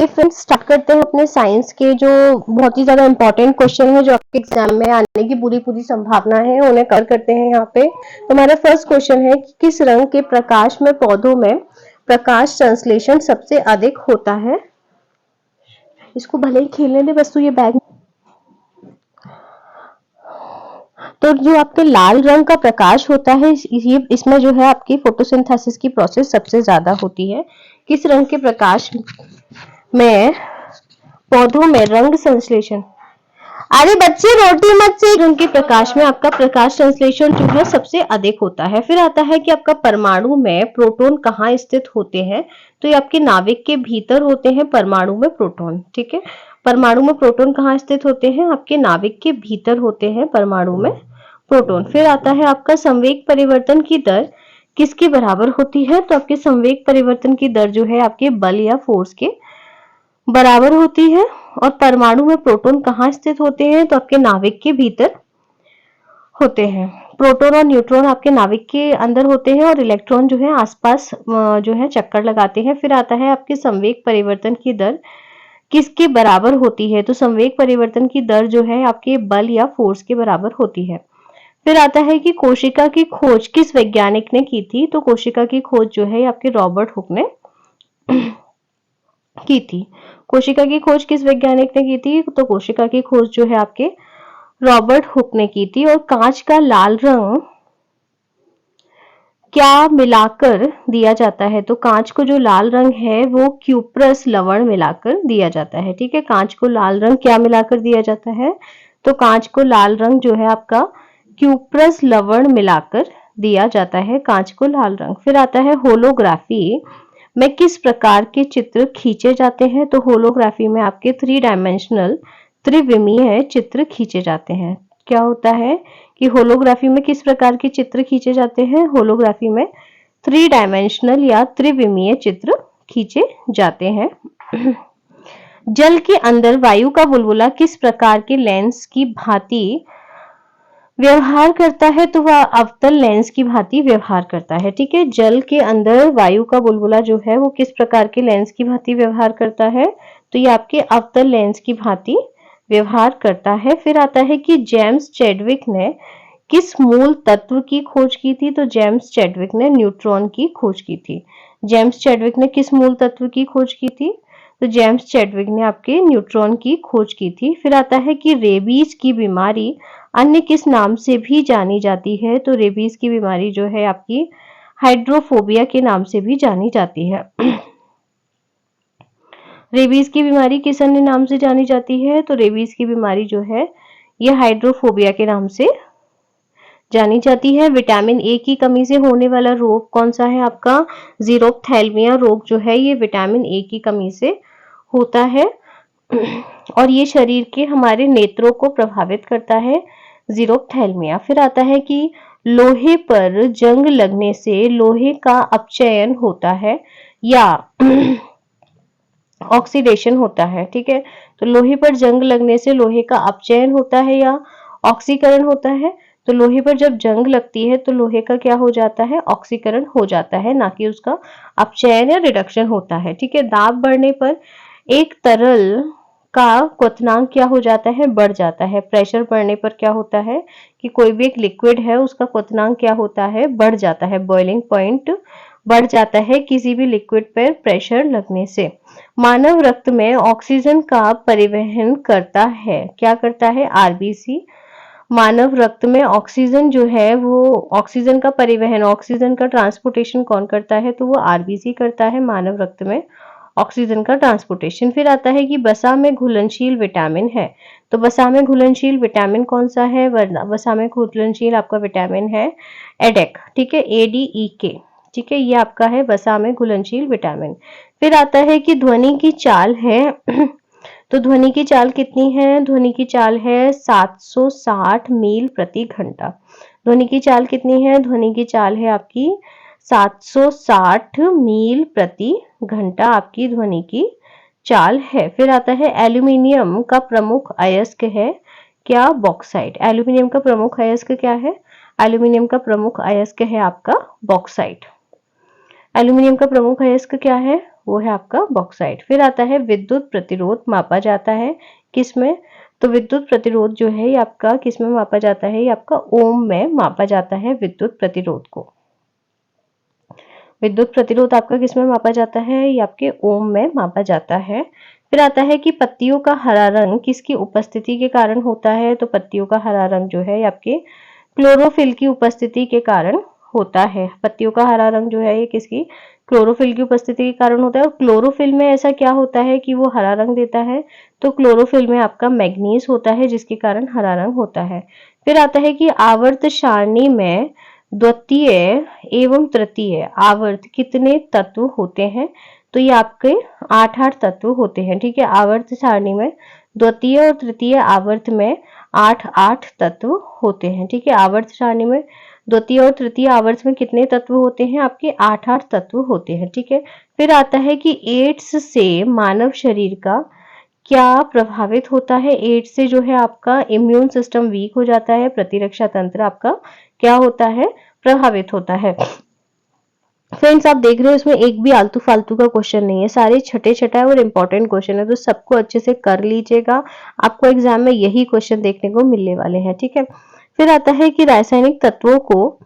चलिए friends start करते हैं अपने साइंस के जो बहुत ही ज्यादा इंपॉर्टेंट क्वेश्चन है जो आपके एग्जाम में आने की पूरी पूरी संभावना है उन्हें कवर करते हैं यहाँ पे। तो हमारा फर्स्ट क्वेश्चन है कि किस रंग के प्रकाश में पौधों में प्रकाश संश्लेषण सबसे अधिक होता है। इसको भले ही खेलने दे, बस तू ये बैग। तो जो आपके लाल रंग का प्रकाश होता है ये इसमें जो है आपकी फोटोसिंथेसिस की प्रोसेस सबसे ज्यादा होती है। किस रंग के प्रकाश में पौधों में रंग संश्लेषण, अरे बच्चे रोटी मत से, रंग के प्रकाश में आपका प्रकाश संश्लेषण जो है सबसे अधिक होता है। फिर आता है कि आपका परमाणु में प्रोटॉन कहाँ स्थित होते हैं। तो ये आपके नाभिक के भीतर होते हैं परमाणु में प्रोटॉन। ठीक है, परमाणु में प्रोटॉन कहाँ स्थित होते हैं, आपके नाभिक के भीतर होते हैं परमाणु में प्रोटॉन। फिर आता है आपका संवेग परिवर्तन की दर किसके बराबर होती है। तो आपके संवेग परिवर्तन की दर जो है आपके बल या फोर्स के बराबर होती है। और परमाणु में प्रोटॉन कहाँ स्थित होते हैं, तो आपके नाभिक के भीतर होते हैं। प्रोटॉन और न्यूट्रॉन आपके नाभिक के अंदर होते हैं और इलेक्ट्रॉन जो है आसपास जो है चक्कर लगाते हैं। फिर आता है आपके संवेग परिवर्तन की दर किसके बराबर होती है। तो संवेग परिवर्तन की दर जो है आपके बल या फोर्स के बराबर होती है। फिर आता है कि कोशिका की खोज किस वैज्ञानिक ने की थी। तो कोशिका की खोज जो है आपके रॉबर्ट हुक ने की थी। कोशिका की खोज किस वैज्ञानिक ने की थी, तो कोशिका की खोज जो है आपके रॉबर्ट हुक ने की थी। और कांच का लाल रंग क्या मिलाकर दिया जाता है। तो कांच को जो लाल रंग है वो क्यूप्रस लवण मिलाकर दिया जाता है। ठीक है, कांच को लाल रंग क्या मिलाकर दिया जाता है, तो कांच को लाल रंग जो है आपका क्यूप्रस लवण मिलाकर दिया जाता है कांच को लाल रंग। फिर आता है होलोग्राफी में किस प्रकार के चित्र खींचे जाते हैं। तो होलोग्राफी में आपके 3 डायमेंशनल त्रिविमीय चित्र खींचे जाते हैं। क्या होता है कि होलोग्राफी में किस प्रकार के चित्र खींचे जाते हैं, होलोग्राफी में 3 डायमेंशनल या त्रिविमीय चित्र खींचे जाते हैं। जल के अंदर वायु का बुलबुला किस प्रकार के लेंस की भांति व्यवहार करता है। तो वह अवतल लेंस की भांति व्यवहार करता है। ठीक है, जल के अंदर वायु का बुलबुला जो है वो किस प्रकार के लेंस की भांति व्यवहार करता है, तो ये आपके अवतल लेंस की भांति व्यवहार करता है। फिर आता है कि जेम्स चैडविक ने किस मूल तत्व की खोज की थी। तो जेम्स चैडविक ने न्यूट्रॉन की खोज की थी। जेम्स चैडविक ने किस मूल तत्व की खोज की थी, तो जेम्स चैडविक ने आपके न्यूट्रॉन की खोज की थी। फिर आता है कि रेबीज की बीमारी अन्य किस नाम से भी जानी जाती है। तो रेबीज की बीमारी जो है आपकी हाइड्रोफोबिया के नाम से भी जानी जाती है। रेबीज की बीमारी किस अन्य नाम से जानी जाती है, तो रेबीज की बीमारी जो है यह हाइड्रोफोबिया के नाम से जानी जाती है। विटामिन ए की कमी से होने वाला रोग कौन सा है, आपका जीरोप्थैल्मिया रोग जो है ये विटामिन ए की कमी से होता है और ये शरीर के हमारे नेत्रों को प्रभावित करता है, जीरोप्थैल्मिया। फिर आता है कि लोहे पर जंग लगने से लोहे का अपचयन होता है या ऑक्सीडेशन होता है। ठीक है, तो लोहे पर जंग लगने से लोहे का अपचयन होता है या ऑक्सीकरण होता है। तो लोहे पर जब जंग लगती है तो लोहे का क्या हो जाता है, ऑक्सीकरण हो जाता है, ना कि उसका अपचयन या रिडक्शन होता है। ठीक है, दाब बढ़ने पर एक तरल का क्वथनांक क्या हो जाता है, बढ़ जाता है। प्रेशर बढ़ने पर क्या होता है कि कोई भी एक लिक्विड है उसका क्वथनांक क्या होता है, बढ़ जाता है, बॉइलिंग पॉइंट बढ़ जाता है किसी भी लिक्विड पर प्रेशर लगने से। मानव रक्त में ऑक्सीजन का परिवहन करता है, क्या करता है, आरबीसी। मानव रक्त में ऑक्सीजन जो है वो ऑक्सीजन का परिवहन, ऑक्सीजन का ट्रांसपोर्टेशन कौन करता है, तो वो आरबीसी करता है मानव रक्त में ऑक्सीजन का ट्रांसपोर्टेशन। फिर आता है कि वसा में घुलनशील विटामिन है। तो वसा में घुलनशील विटामिन कौन सा है, वसा में घुलनशील आपका विटामिन है एडेक। ठीक है, ADEK। ठीक है, ये आपका है वसा में घुलनशील विटामिन। फिर आता है कि ध्वनि की चाल है तो ध्वनि की चाल कितनी है, ध्वनि की चाल है 760 मील प्रति घंटा। ध्वनि की चाल कितनी है, ध्वनि की चाल है आपकी 760 मील प्रति घंटा आपकी ध्वनि की चाल है। फिर आता है एल्यूमिनियम का प्रमुख अयस्क है क्या, बॉक्साइट। एल्यूमिनियम का प्रमुख अयस्क क्या है, एल्यूमिनियम का प्रमुख अयस्क है आपका बॉक्साइट। एल्यूमिनियम का प्रमुख अयस्क क्या है? वो है आपका बॉक्साइट। फिर आता है विद्युत प्रतिरोध मापा जाता है किसमें? तो विद्युत प्रतिरोध जो है ये आपका किसमें मापा जाता है? ये आपका ओम में मापा जाता है विद्युत प्रतिरोध को। विद्युत प्रतिरोध आपका किसमें मापा जाता है? ये आपके ओम में मापा जाता है। फिर आता है कि पत्तियों का हरा रंग किसकी उपस्थिति के कारण होता है? तो पत्तियों का हरा रंग जो है आपके क्लोरोफिल की उपस्थिति के कारण होता है। पत्तियों का हरा रंग जो है ये किसकी? क्लोरोफिल की उपस्थिति के कारण होता है। और क्लोरोफिल में ऐसा क्या होता है कि वो हरा रंग देता है? तो क्लोरोफिल में आपका मैग्नीज होता है जिसके कारण हरा रंग होता है। फिर आता है कि आवर्त सारणी में द्वितीय एवं तृतीय आवर्त कितने तत्व होते हैं? तो ये आपके 8 तत्व होते हैं। ठीक है, आवर्त सारणी में द्वितीय और तृतीय आवर्त में 8 तत्व होते हैं। ठीक है, आवर्त सारणी में द्वितीय और तृतीय आवर्त में कितने तत्व होते हैं? आपके 8 तत्व होते हैं। ठीक है, फिर आता है कि एड्स से मानव शरीर का क्या प्रभावित होता है? एड्स से जो है आपका इम्यून सिस्टम वीक हो जाता है, प्रतिरक्षा तंत्र आपका क्या होता है? प्रभावित होता है। फ्रेंड्स आप देख रहे हो इसमें एक भी आलतू फालतू का क्वेश्चन नहीं है, सारे छठे छठा और इंपॉर्टेंट क्वेश्चन है, तो सबको अच्छे से कर लीजिएगा। आपको एग्जाम में यही क्वेश्चन देखने को मिलने वाले हैं। ठीक है, फिर आता है कि रासायनिक तत्वों को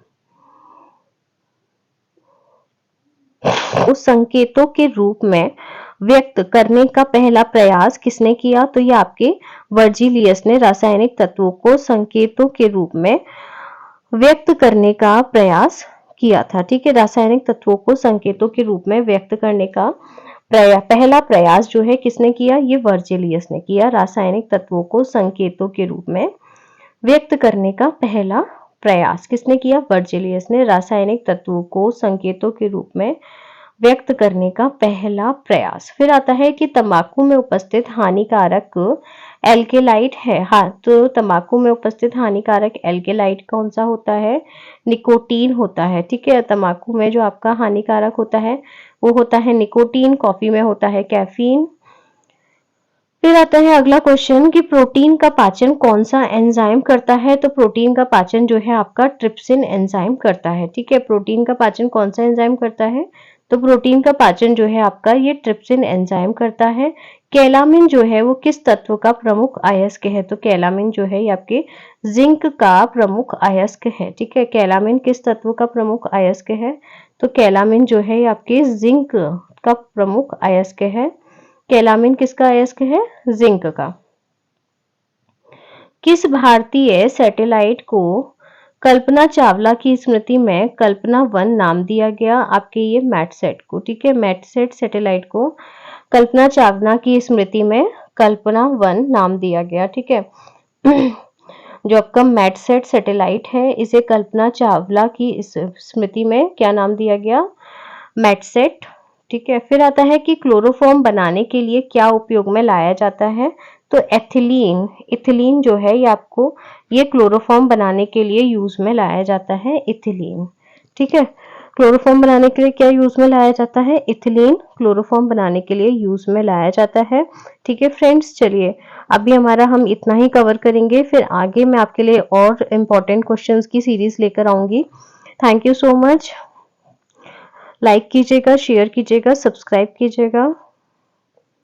उस संकेतों के रूप में व्यक्त करने का पहला प्रयास किसने किया? तो ये आपके वर्जिलियस ने रासायनिक तत्वों को संकेतों के रूप में व्यक्त करने का प्रयास किया था। ठीक है, रासायनिक तत्वों को संकेतों के रूप में व्यक्त करने का पहला प्रयास जो है किसने किया? ये वर्जिलियस ने किया। रासायनिक तत्वों को संकेतों के रूप में व्यक्त करने का पहला प्रयास किसने किया? वर्जिलियस ने रासायनिक तत्वों को संकेतों के रूप में व्यक्त करने का पहला प्रयास। फिर आता है कि तंबाकू में उपस्थित हानिकारक एल्केलाइट है। हाँ, तो तंबाकू में उपस्थित हानिकारक एल्केलाइट कौन सा होता है? निकोटीन होता है। ठीक है, तंबाकू में जो आपका हानिकारक होता है वो होता है निकोटीन, कॉफी में होता है कैफीन। फिर आता है अगला क्वेश्चन कि प्रोटीन का पाचन कौन सा एंजाइम करता है? तो प्रोटीन का पाचन जो है आपका ट्रिप्सिन एंजाइम करता है। ठीक है, प्रोटीन का पाचन कौन सा एंजाइम करता है? तो प्रोटीन का पाचन जो है आपका ये ट्रिप्सिन एंजाइम करता है। कैलामिन जो है वो किस तत्व का प्रमुख अयस्क है? तो कैलामिन जो है ये आपके जिंक का प्रमुख अयस्क है। ठीक है, कैलामिन किस तत्व का प्रमुख अयस्क है? तो कैलामिन जो है ये आपके जिंक का प्रमुख अयस्क है। कैलामिन किसका अयस्क है? जिंक का। किस भारतीय सैटेलाइट को कल्पना चावला की स्मृति में कल्पना 1 नाम दिया गया? आपके ये मैटसेट को। ठीक है, मैटसेट सैटेलाइट को कल्पना चावला की स्मृति में कल्पना 1 नाम दिया गया। ठीक है, जो आपका मैटसेट सैटेलाइट है इसे कल्पना चावला की स्मृति में क्या नाम दिया गया? मैटसेट। ठीक है, फिर आता है कि क्लोरोफॉर्म बनाने के लिए क्या उपयोग में लाया जाता है? तो एथिलीन। इथिलीन जो है ये आपको ये क्लोरोफॉर्म बनाने के लिए यूज में लाया जाता है, इथिलीन। ठीक है, क्लोरोफॉर्म बनाने के लिए क्या यूज में लाया जाता है? इथिलीन क्लोरोफॉर्म बनाने के लिए यूज में लाया जाता है। ठीक है फ्रेंड्स, चलिए अभी हमारा हम इतना ही कवर करेंगे, फिर आगे मैं आपके लिए और इम्पोर्टेंट क्वेश्चंस की सीरीज लेकर आऊंगी। Thank you so much. Like कीजिएगा, शेयर कीजिएगा, सब्सक्राइब कीजिएगा।